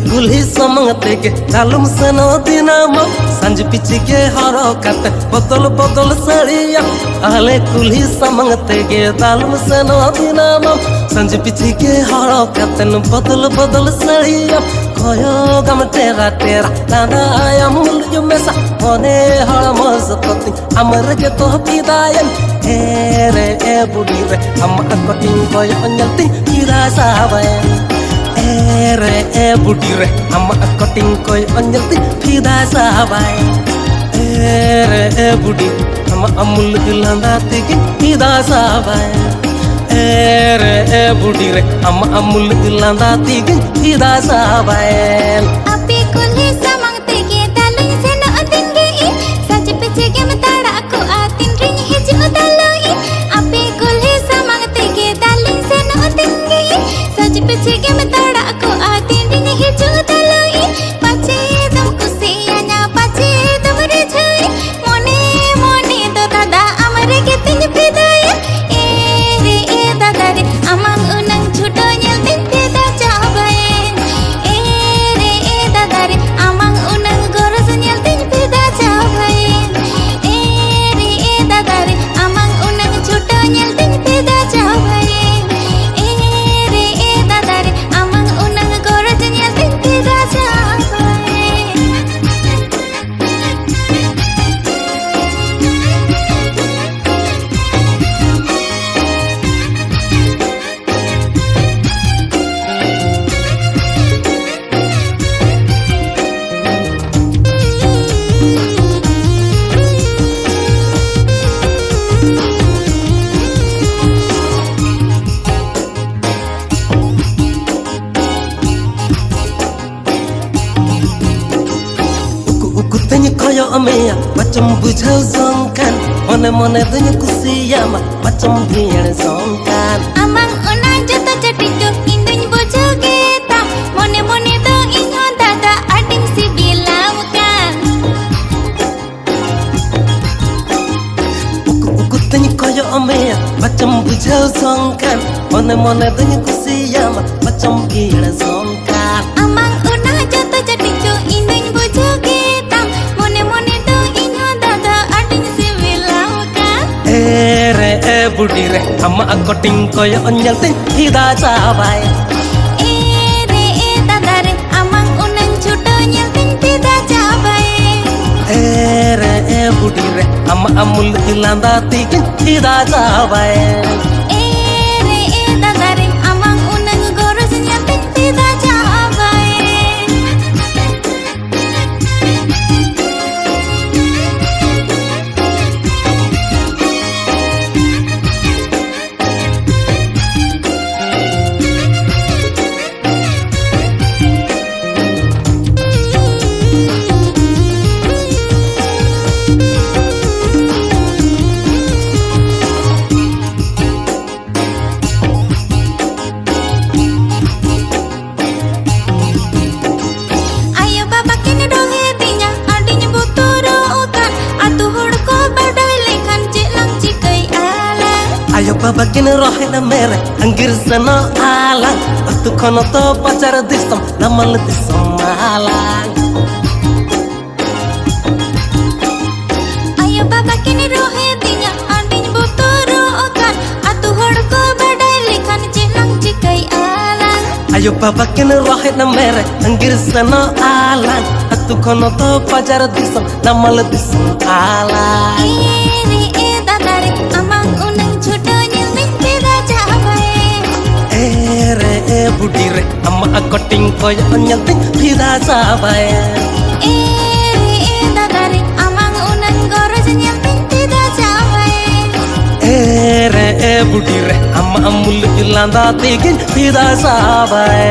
कुल्ही समंगते के जालुम सनो दिनाम संज पिछी के हरो कते बदल बदल सड़िया आले कुल्ही समंगते के जालुम सनो दिनाम संज पिछी के हरो कते बदल बदल सड़िया कोयो गम तेरा तेरा दादा आया मूल जो मेसा मोने हर मजपति अमर के तो पिदायन ए रे ए बुढ़ी रे हम अकटिंग कोयो अन्यति पिदा सावयन रे ए बुढ़ी रे हम कटिंग कोई अंजलती फिदा साबाई रे ए बुढ़ी हम अमूल गिलांदा तिगी फिदा साबाई रे ए बुढ़ी रे हम अमूल गिलांदा तिगी फिदा साबाई अपे कुल्हे समंग तेगे दालुं से न अतिंगे सच पिछे के मताड़ा को आतिन रिंग हिजु दालुं अपे कुल्हे समंग तेगे दालुं से न अतिंगे सच पिछे के मताड़ा को आतिन रिंग हिजु दालुं पाचे दम कुसियाना पाचे दम रे छई मोने मोने तो दादा अमरे के तिन फिदाय ए रे ए दादा रे अमंग उनंग छुटो nyel tin फिदा चाबायन ए रे ए दादा रे अमंग उनंग गोरस nyel tin फिदा चाबायन ए रे ए दादा रे अमंग उनंग छुटो nyel tin फिदा चाबायन ए रे ए दादा रे अमंग उनंग गोरस nyel tin फिदा चाबायन Tanya koyo amea macam bujau zongkan mone mone tanya kusiyama macam biar zongkan amang unang joto jatito induñ bojo geta mone mone do inyo dada ading si bilaukan uku tanya koyo amea macam bujau zongkan mone mone tanya kusiyama macam biar zongkan amang unang joto jatito induñ bojo geta mone mone do inyo dada ading si bilaukan re e buढ़ी रे हम acting कोयो अन्यलती फिदा चाबाई रे ए दादा रे amang unang छुटो nyel tin फिदा चाबाई रे ए बुढ़ी रे हम अमूल गिलांदा तिगी फिदा चाबाई रे ए दादा रे amang unang goros nyel tin फिदा चाबाई ayo baba kini dohe dinya adinya buturo utan atu hod ko badai lekhan jelang cikai alang ayo baba kini rohina mere anggir sano alang waktu kono to pacar disam namal disam alang ayo baba kini rohe dinya adinya buturo utan atu hod ko badai lekhan jelang cikai alang ayo baba kini rohina mere anggir sano alang waktu kono to pacar disam namal disam alang रे ए दादा रे amang unang छुटो nyel tin फिदा चाबाई re e buढ़ी रे हम acting कोयो अन्यलती फिदा चाबाई रे ए दादा रे amang unang goros nyel tin फिदा चाबाई re e buढ़ी रे हम अमूल गिलांदा तिगी फिदा चाबाई